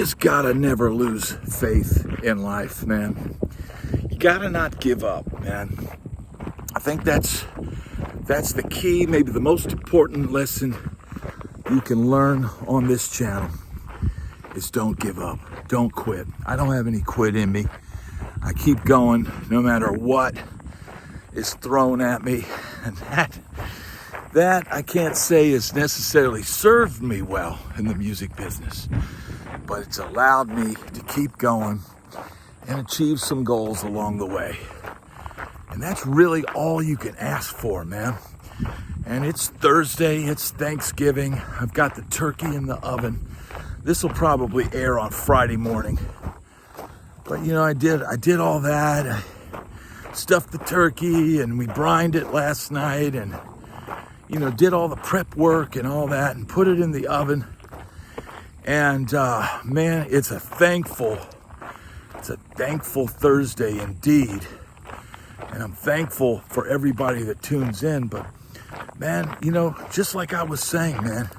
just gotta never lose faith in life, man. You gotta not give up, man. I think that's the key, maybe the most important lesson you can learn on this channel is don't give up, don't quit. I don't have any quit in me. I keep going no matter what is thrown at me, and that I can't say has necessarily served me well in the music business, but it's allowed me to keep going and achieve some goals along the way. And that's really all you can ask for, man. And it's Thursday, it's Thanksgiving. I've got the turkey in the oven. This will probably air on Friday morning. But you know, I did all that. I stuffed the turkey and we brined it last night and you know, did all the prep work and all that and put it in the oven. And man, it's a thankful Thursday indeed. And I'm thankful for everybody that tunes in. But man, you know, just like I was saying, man,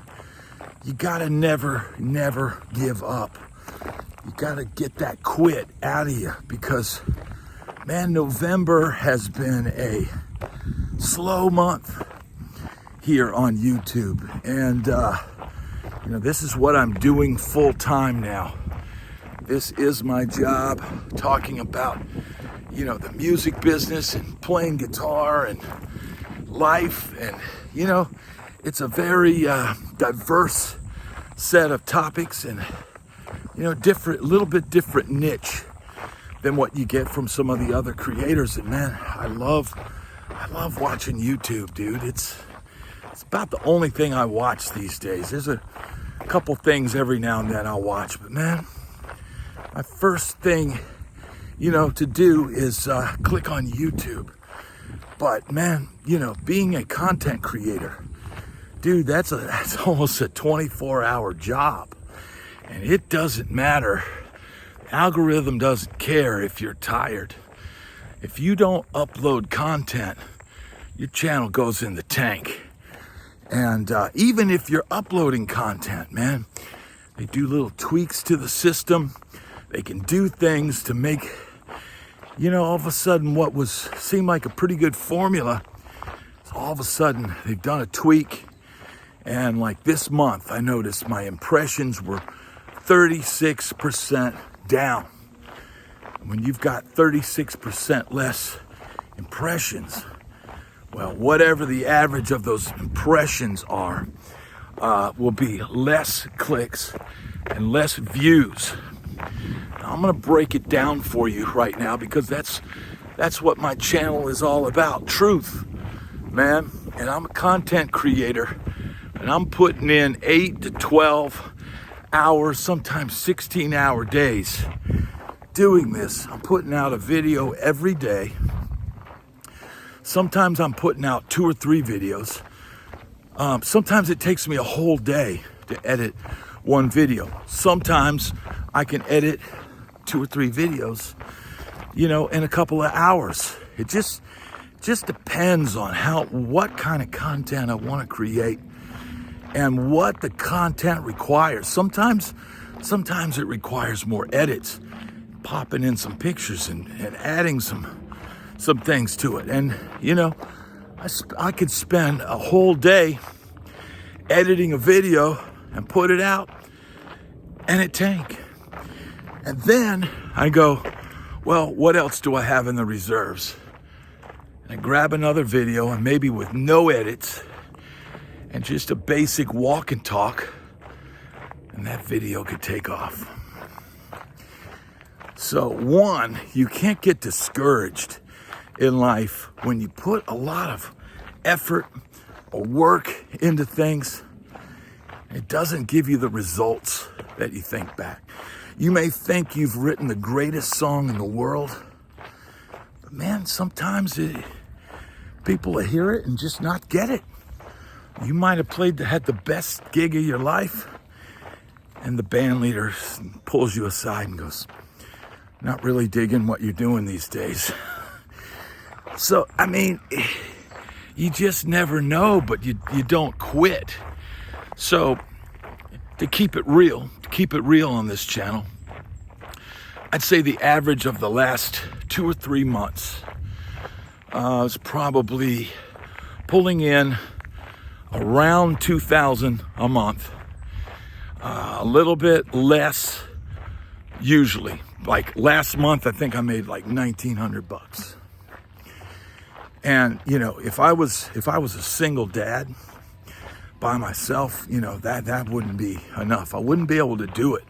you gotta never give up. You gotta get that quit out of you because, man, November has been a slow month here on YouTube. And, you know, this is what I'm doing full time now. This is my job, talking about, you know, the music business and playing guitar and life. And, you know, it's a very diverse set of topics and, you know, little bit different niche than what you get from some of the other creators. And man, I love watching YouTube, dude. It's about the only thing I watch these days. There's a couple things every now and then I'll watch, but man, my first thing, you know, to do is click on YouTube. But man, you know, being a content creator, dude, that's almost a 24-hour job. And it doesn't matter. The algorithm doesn't care if you're tired. If you don't upload content, your channel goes in the tank. And even if you're uploading content, man, they do little tweaks to the system. They can do things to make, you know, all of a sudden what seemed like a pretty good formula, all of a sudden they've done a tweak. And like this month, I noticed my impressions were 36% down. When you've got 36% less impressions, well, whatever the average of those impressions are, will be less clicks and less views. Now, I'm gonna break it down for you right now because that's what my channel is all about, truth, man. And I'm a content creator and I'm putting in 8 to 12 hours, sometimes 16-hour days doing this. I'm putting out a video every day. Sometimes I'm putting out 2 or 3 videos. Sometimes it takes me a whole day to edit one video. Sometimes I can edit 2 or 3 videos, you know, in a couple of hours. It just depends on what kind of content I want to create and what the content requires. Sometimes it requires more edits, popping in some pictures and adding some things to it. And you know, I could spend a whole day editing a video and put it out and it tank. And then I go, well, what else do I have in the reserves? And I grab another video and maybe with no edits and just a basic walk and talk, and that video could take off. So one, you can't get discouraged in life when you put a lot of effort or work into things. It doesn't give you the results that you think back. You may think you've written the greatest song in the world, but man, sometimes people will hear it and just not get it. You might have had the best gig of your life, and the band leader pulls you aside and goes, "Not really digging what you're doing these days." So, I mean, you just never know, but you don't quit. So, to keep it real on this channel, I'd say the average of the last 2 or 3 months is probably pulling in around 2,000 a month, a little bit less usually. Like last month, I think I made like $1,900. And you know, if I was a single dad by myself, you know, that wouldn't be enough. I wouldn't be able to do it.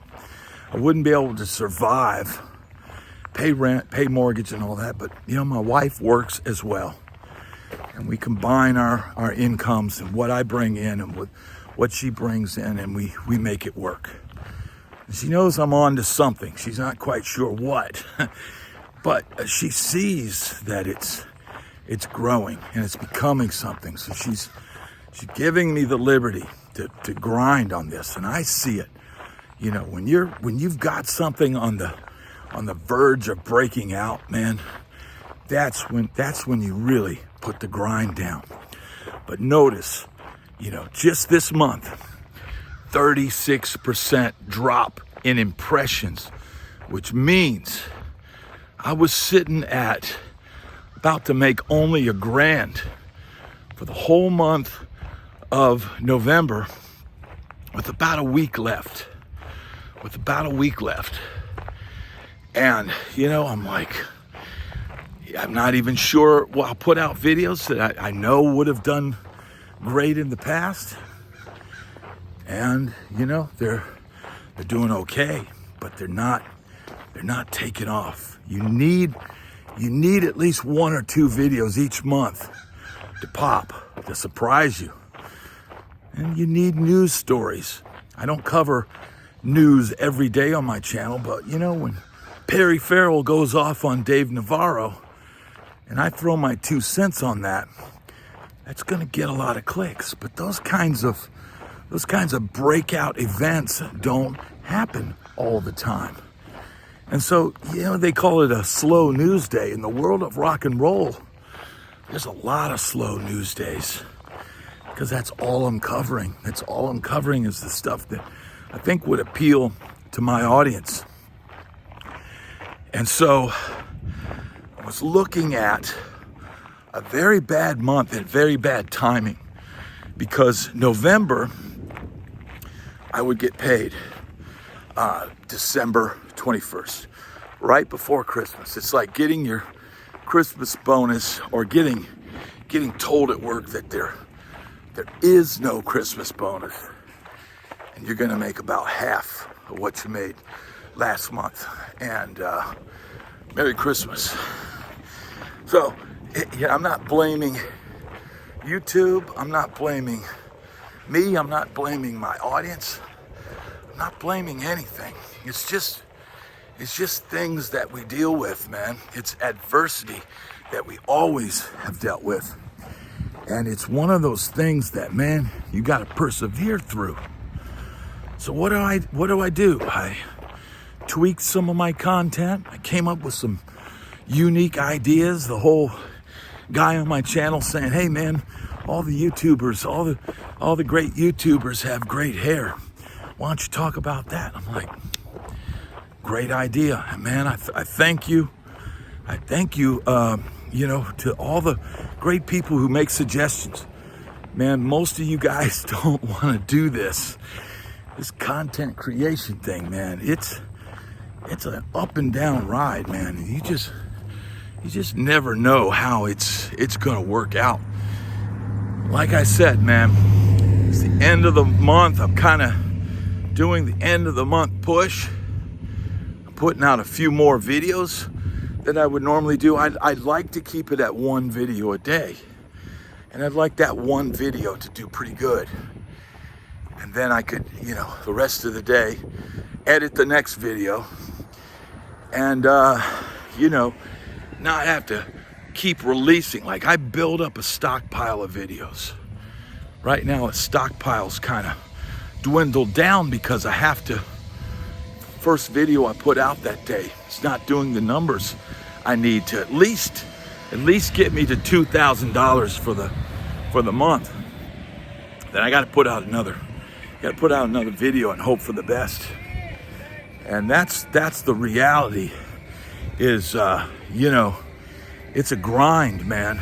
I wouldn't be able to survive, pay rent, pay mortgage and all that. But you know, my wife works as well. And we combine our incomes and what I bring in and what she brings in, and we make it work. She knows I'm on to something. She's not quite sure what, but she sees that it's growing and it's becoming something. So she's giving me the liberty to grind on this, and I see it. You know, when you've got something on the verge of breaking out, man, that's when you really put the grind down. But notice, you know, just this month, 36% drop in impressions, which means I was sitting at about to make only $1,000 for the whole month of November, with about a week left. And you know, I'm like, I'm not even sure. Well, I'll put out videos that I know would have done great in the past, and you know, they're doing okay, but they're not taking off. You need at least 1 or 2 videos each month to pop, to surprise you. And you need news stories. I don't cover news every day on my channel, but you know, when Perry Farrell goes off on Dave Navarro and I throw my 2 cents on that, that's going to get a lot of clicks. But those kinds of breakout events don't happen all the time. And so, you know, they call it a slow news day. In the world of rock and roll, there's a lot of slow news days, because that's all I'm covering. That's all I'm covering is the stuff that I think would appeal to my audience. And so I was looking at a very bad month and very bad timing, because November I would get paid December 21st, right before Christmas. It's like getting your Christmas bonus, or getting told at work that there is no Christmas bonus, and you're gonna make about half of what you made last month. And Merry Christmas. So yeah, I'm not blaming YouTube, I'm not blaming me, I'm not blaming my audience, I'm not blaming anything. It's just things that we deal with, man. It's adversity that we always have dealt with. And it's one of those things that, man, you got to persevere through. So what do I do? I tweaked some of my content. I came up with some unique ideas. The whole guy on my channel saying, "Hey, man, all the YouTubers, all the great YouTubers have great hair. Why don't you talk about that?" I'm like, great idea, man. I thank you. I thank you, you know, to all the great people who make suggestions. Man, most of you guys don't want to do this content creation thing, man. It's an up and down ride, man. You just never know how it's gonna work out. Like I said, man, it's the end of the month. I'm kind of doing the end of the month push. I'm putting out a few more videos than I would normally do. I'd like to keep it at 1 video a day. And I'd like that 1 video to do pretty good. And then I could, you know, the rest of the day, edit the next video. And, you know, not have to keep releasing. Like, I build up a stockpile of videos. Right now, a stockpile's kind of dwindled down because I have to, first video I put out that day, it's not doing the numbers I need to at least get me to $2,000 for the month. Then I got to put out another got to put out another video and hope for the best. And that's the reality. Is you know, it's a grind, man.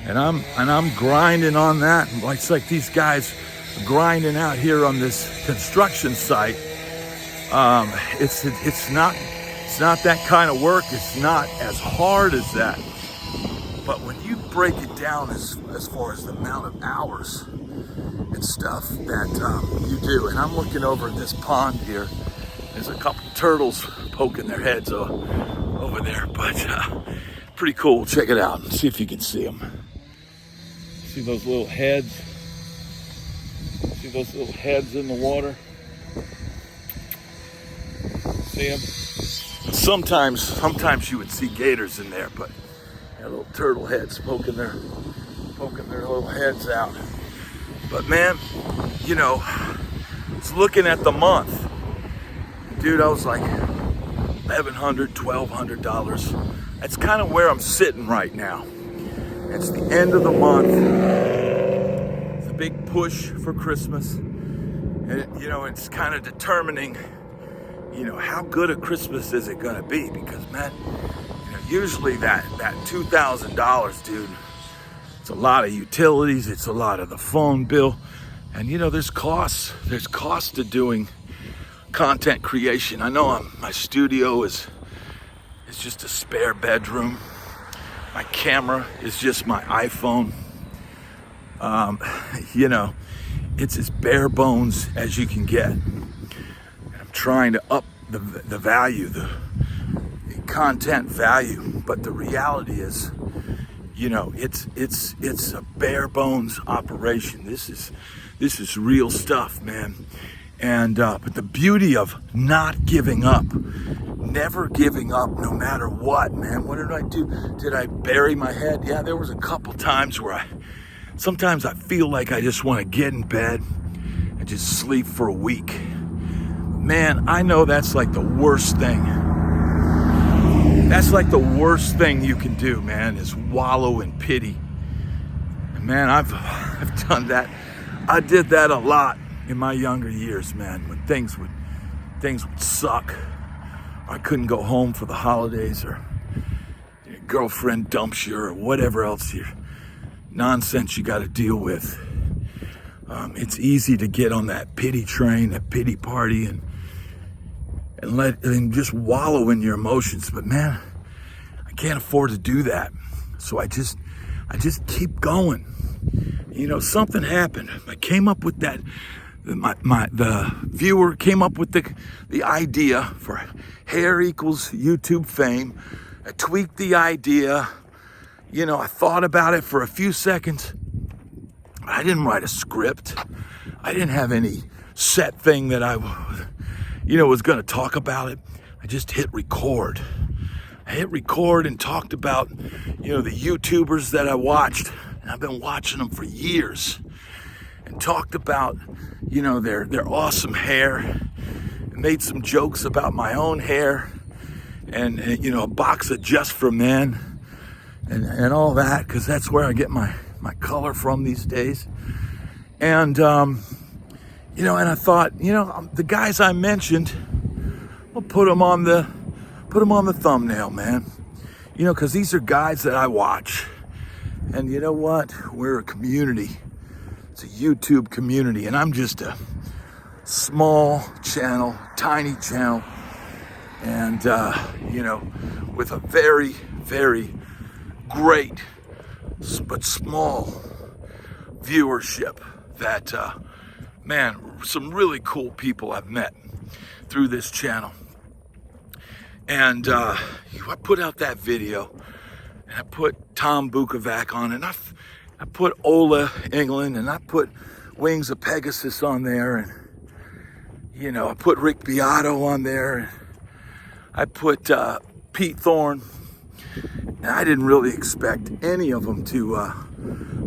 And I'm grinding on that. It's like these guys grinding out here on this construction site. It's not that kind of work. It's not as hard as that. But when you break it down as far as the amount of hours and stuff that you do, and I'm looking over at this pond here. There's a couple turtles poking their heads over there, but pretty cool. Check it out and see if you can see them. See those little heads? See those little heads in the water? See them? Sometimes you would see gators in there, but they're little turtle heads poking their little heads out. But man, you know, it's looking at the month. Dude, I was like $1,100, $1,200. That's kind of where I'm sitting right now. It's the end of the month. It's a big push for Christmas. And, you know, it's kind of determining, you know, how good a Christmas is it going to be? Because, man, you know, usually that $2,000, dude, it's a lot of utilities. It's a lot of the phone bill. And, you know, there's costs. There's costs to doing content creation. I know my studio is just a spare bedroom. My camera is just my iPhone. You know, it's as bare bones as you can get. And I'm trying to up the value, the content value. But the reality is, you know, it's a bare bones operation. This is real stuff, man. And but the beauty of not giving up, never giving up, no matter what, man. What did I do? Did I bury my head? Yeah, there was a couple times where sometimes I feel like I just want to get in bed and just sleep for a week. Man, I know that's like the worst thing. That's like the worst thing you can do, man, is wallow in pity. And man, I've done that. I did that a lot in my younger years, man, when things would suck. I couldn't go home for the holidays, or your girlfriend dumps you, or whatever else nonsense you got to deal with. It's easy to get on that pity train, that pity party, and just wallow in your emotions. But man, I can't afford to do that. So I just keep going. You know, something happened. I came up with that. The viewer came up with the idea for hair equals YouTube fame. I tweaked the idea. You know, I thought about it for a few seconds. I didn't write a script. I didn't have any set thing that I, was going to talk about it. I just hit record. I hit record and talked about, the YouTubers that I watched. And I've been watching them for years. And talked about, their awesome hair. And made some jokes about my own hair. And a box of Just for Men. And all that, because that's where I get my color from these days. And, and I thought, the guys I mentioned, I'll put them on the thumbnail, man. Because these are guys that I watch. And you know what? We're a community. It's a YouTube community. And I'm just a small channel, tiny channel. And, with a very, very great but small viewership that, some really cool people I've met through this channel. And I put out that video, and I put Tom Bukovac on, and I put Ola England, and I put Wings of Pegasus on there, and I put Rick Beato on there, and I put Pete Thorne. And I didn't really expect any of them to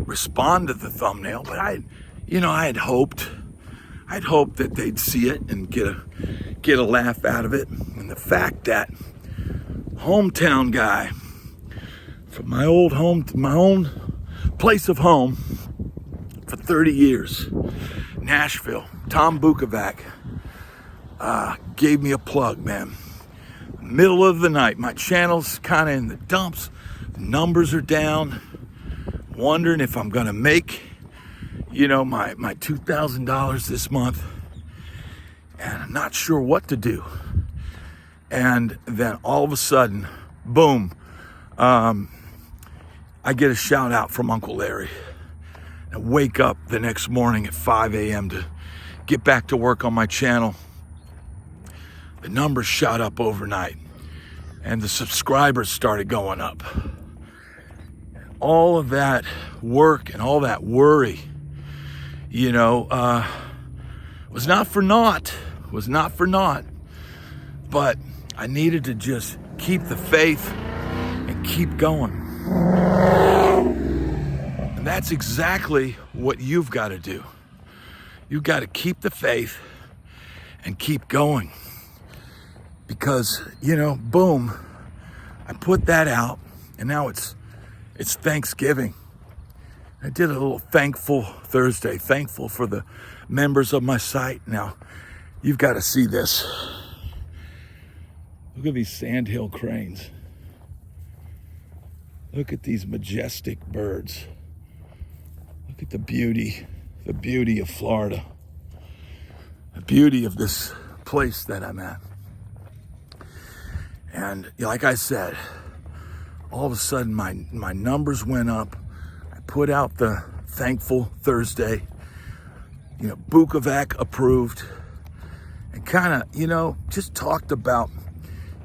respond to the thumbnail, but I had hoped that they'd see it and get a laugh out of it. And the fact that hometown guy from my own place of home for 30 years, Nashville, Tom Bukovac gave me a plug, man. Middle of the night, my channel's kind of in the dumps. The numbers are down. Wondering if I'm gonna make, my $2,000 this month. And I'm not sure what to do. And then all of a sudden, boom, I get a shout out from Uncle Larry. I wake up the next morning at 5 a.m. to get back to work on my channel. The numbers shot up overnight and the subscribers started going up. All of that work and all that worry, was not for naught, but I needed to just keep the faith and keep going. And that's exactly what you've got to do. You've got to keep the faith and keep going. Because, boom, I put that out and now it's Thanksgiving. I did a little thankful Thursday, thankful for the members of my site. Now, you've got to see this. Look at these sandhill cranes. Look at these majestic birds. Look at the beauty of Florida. The beauty of this place that I'm at. And like I said, all of a sudden my numbers went up. I put out the thankful Thursday, Bukovac approved, and kind of, just talked about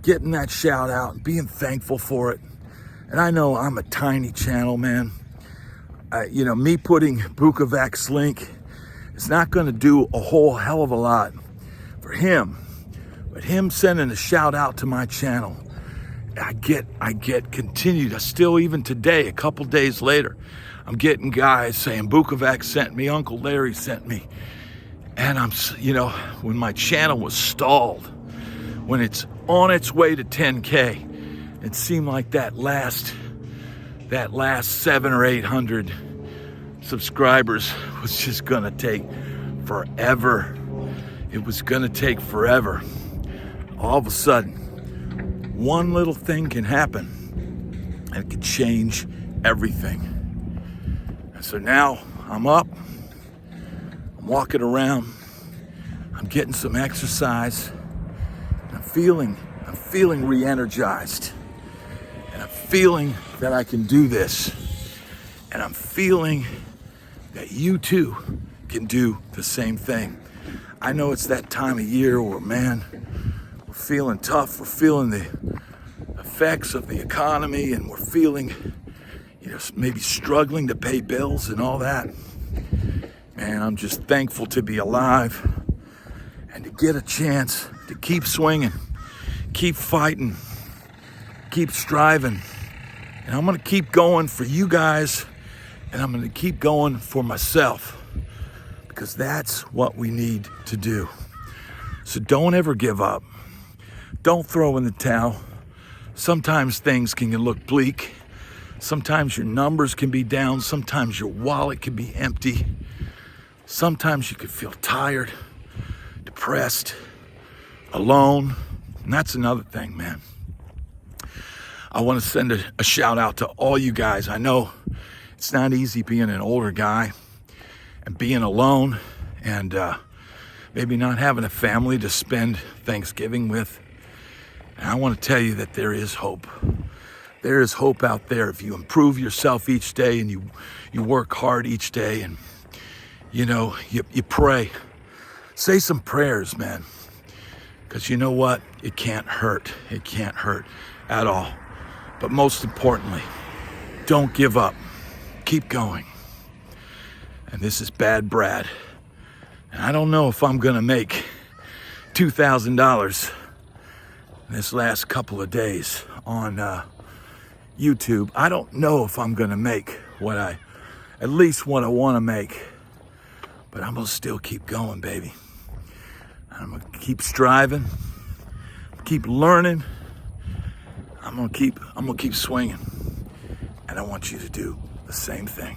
getting that shout out and being thankful for it. And I know I'm a tiny channel, man. Me putting Bukovac's link is not going to do a whole hell of a lot for him, but him sending a shout out to my channel, I get continued. I still, even today, a couple days later, I'm getting guys saying Bukovac sent me, Uncle Larry sent me. And I'm, when my channel was stalled, when it's on its way to 10K, it seemed like that last 700 or 800 subscribers was just gonna take forever. It was gonna take forever. All of a sudden, one little thing can happen and it can change everything. And so now I'm up, I'm walking around, I'm getting some exercise, I'm feeling re-energized, and I'm feeling that I can do this, and I'm feeling that you too can do the same thing. I know it's that time of year where, man, we're feeling tough, we're feeling the effects of the economy, and we're feeling, maybe struggling to pay bills and all that. Man, I'm just thankful to be alive and to get a chance to keep swinging, keep fighting, keep striving. And I'm gonna keep going for you guys, and I'm gonna keep going for myself, because that's what we need to do. So don't ever give up. Don't throw in the towel. Sometimes things can look bleak. Sometimes your numbers can be down. Sometimes your wallet can be empty. Sometimes you could feel tired, depressed, alone. And that's another thing, man. I want to send a shout out to all you guys. I know it's not easy being an older guy and being alone and maybe not having a family to spend Thanksgiving with. And I want to tell you that there is hope. There is hope out there if you improve yourself each day and you work hard each day, and you pray. Say some prayers, man. Because you know what? It can't hurt. It can't hurt at all. But most importantly, don't give up. Keep going. And this is Bad Brad. And I don't know if I'm going to make $2,000 this last couple of days on YouTube. I don't know if I'm going to make at least what I want to make. But I'm going to still keep going, baby. I'm going to keep striving, keep learning. I'm going to keep swinging. And I want you to do the same thing.